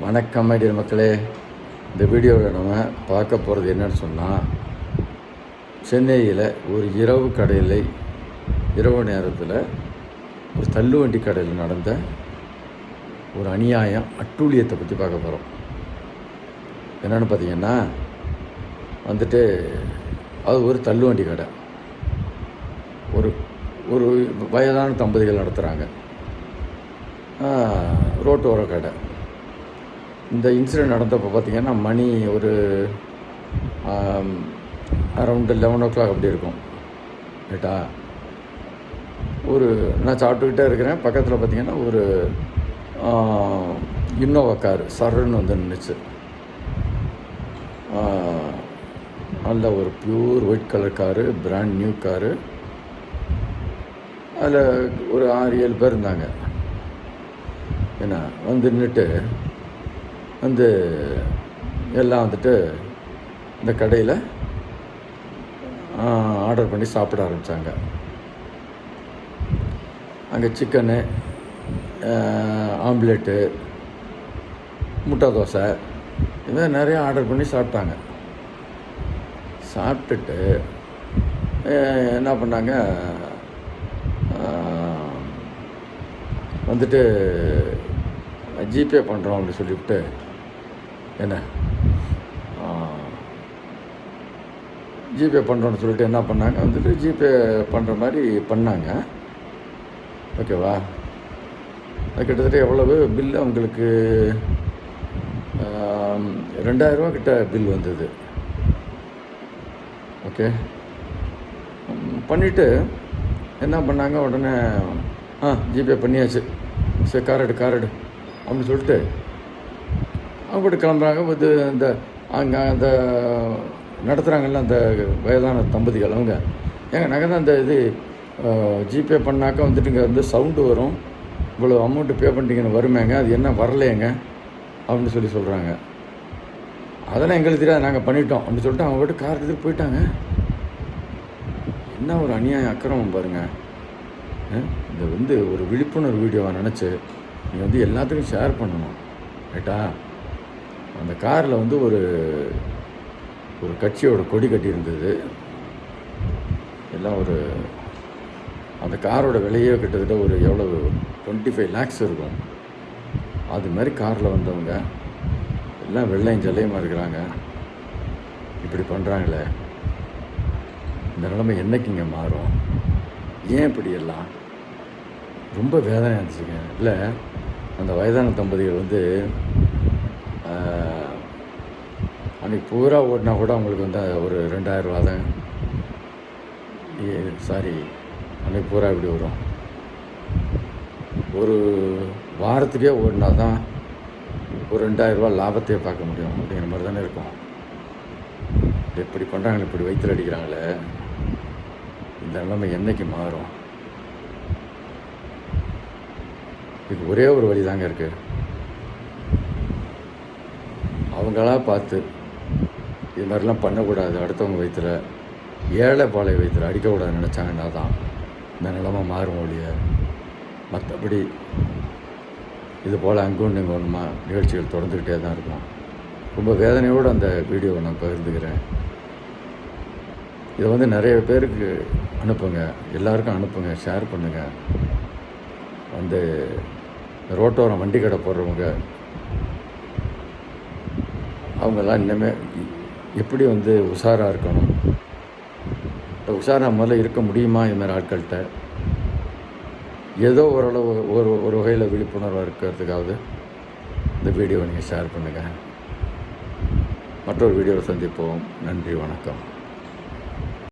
வணக்கம் மைடியர் மக்களே. இந்த வீடியோவில் நம்ம பார்க்க போகிறது என்னன்னு சொன்னால், சென்னையில் ஒரு இரவு நேரத்தில் ஒரு தள்ளுவண்டி கடையில் நடந்த ஒரு அநியாயம், அட்டூழியத்தை பற்றி பார்க்க போகிறோம். என்னென்னு பார்த்தீங்கன்னா அது ஒரு தள்ளுவண்டி கடை. ஒரு வயதான தம்பதிகள் நடத்துகிறாங்க, ரோட்டோர கடை. இந்த இன்சிடெண்ட் நடந்தப்போ பார்த்திங்கன்னா மணி ஒரு அரௌண்டு 11 o'clock அப்படி இருக்கும். ரைட்டா, நான் சாப்பிட்டுக்கிட்டே இருக்கிறேன். பக்கத்தில் பார்த்திங்கன்னா ஒரு இன்னோவா காரு சரன்னு வந்து நின்றுச்சு. நல்ல ஒரு pure white colour car, brand new car. அதில் ஒரு 6-7 பேர் இருந்தாங்க. ஏன்னா நின்றுட்டு எல்லாம் இந்த கடையில் ஆர்டர் பண்ணி சாப்பிட ஆரம்பித்தாங்க. அங்கே சிக்கனு, ஆம்லேட்டு, முட்டை தோசை, இது நிறையா ஆர்டர் பண்ணி சாப்பிட்டாங்க. சாப்பிட்டுட்டு என்ன பண்ணாங்க, ஜிபே பண்ணுறோம் அப்படி சொல்லிவிட்டு ஜிபே பண்ணுறோன்னு சொல்லிட்டு என்ன பண்ணாங்க, ஜிபே பண்ணுற மாதிரி பண்ணாங்க. ஓகேவா, அது கிட்டத்தட்ட எவ்வளவு பில்லு அவங்களுக்கு 2000 ரூபா கிட்ட பில் வந்தது. ஓகே, பண்ணிவிட்டு என்ன பண்ணாங்க, உடனே ஜிபே பண்ணியாச்சு, சரி கார்டு அப்படின்னு சொல்லிட்டு அவங்க கிளம்புறாங்க. அங்கே அந்த நடத்துகிறாங்கல்ல அந்த வயதான தம்பதிகள், அவங்க நாங்கள் தான் ஜிபே பண்ணாக்கா இங்கே சவுண்டு வரும், இவ்வளோ அமௌண்ட்டு பே பண்ணிட்டீங்கன்னு வருமேங்க, அது என்ன வரலையேங்க அப்படின்னு சொல்கிறாங்க. அதெல்லாம் எங்களுக்கு தெரியாது, நாங்கள் பண்ணிட்டோம் அப்படின்னு சொல்லிட்டு அவங்க போய்ட்டு கார் எடுத்துகிட்டு போயிட்டாங்க. என்ன ஒரு அநியாயம், அக்கிரமம் பாருங்கள். இந்த ஒரு விழிப்புணர்வு வீடியோவை நினச்சி நீங்கள் எல்லாத்துக்கும் ஷேர் பண்ணணும். ரைட்டா, அந்த காரில் ஒரு கட்சியோட கொடி கட்டி இருந்தது. எல்லாம் அந்த காரோட விலையே கிட்டத்தட்ட எவ்வளவு 25 lakhs இருக்கும். அது மாதிரி காரில் வந்தவங்க எல்லாம் வெள்ளையும் ஜல்லையுமா இருக்கிறாங்க. இப்படி பண்ணுறாங்களே, இந்த நிலைமை என்றைக்குங்க மாறும்? ஏன் இப்படி எல்லாம்? ரொம்ப வேதனை இருந்துச்சுங்க. இல்லை, அந்த வயதான தம்பதிகள் அன்றைக்கி பூரா ஓட்டினா கூட அவங்களுக்கு ஒரு 2000 ரூபா தான். சாரி, அன்றைக்கி பூரா இப்படி வரும். ஒரு வாரத்துக்கே ஓடினா தான் ஒரு 2000 ரூபா லாபத்தையே பார்க்க முடியும் அப்படிங்கிற மாதிரி தானே இருக்கும். இப்படி பண்ணுறாங்களே, இப்படி வயிற்றில் அடிக்கிறாங்களே, இந்த நிலைமை என்றைக்கு மாறும்? இதுக்கு ஒரே ஒரு வழி தாங்க இருக்குது. அவங்களா பார்த்து இது மாதிரிலாம் பண்ணக்கூடாது, அடுத்தவங்க வயிற்றில், ஏழை பாலை வயிற்றில் அடிக்கக்கூடாதுன்னு நினச்சாங்கன்னா தான் இந்த நிலைமை மாறும் ஒழிய, மற்றபடி இது போல் அங்கொன்று இங்கே ஒன்றுமா நிகழ்ச்சிகள் தொடர்ந்துக்கிட்டே தான் இருக்கும். ரொம்ப வேதனையோடு அந்த வீடியோவை நான் பகிர்ந்துக்கிறேன். இதை நிறைய பேருக்கு அனுப்புங்க, எல்லாருக்கும் அனுப்புங்க, ஷேர் பண்ணுங்கள். ரோட்டோரம் வண்டி கடை போடுறவங்க அவங்கெல்லாம் இனிமேல் எப்படி உஷாராக இருக்கணும், உஷாராக முதல்ல இருக்க முடியுமா? இது மாதிரி ஆட்கள்கிட்ட ஏதோ ஓரளவு ஒரு வகையில் விழிப்புணர்வாக இருக்கிறதுக்காவது இந்த வீடியோவை நீங்கள் ஷேர் பண்ணுங்கள். மற்றொரு வீடியோவில் சந்திப்போம். நன்றி, வணக்கம்.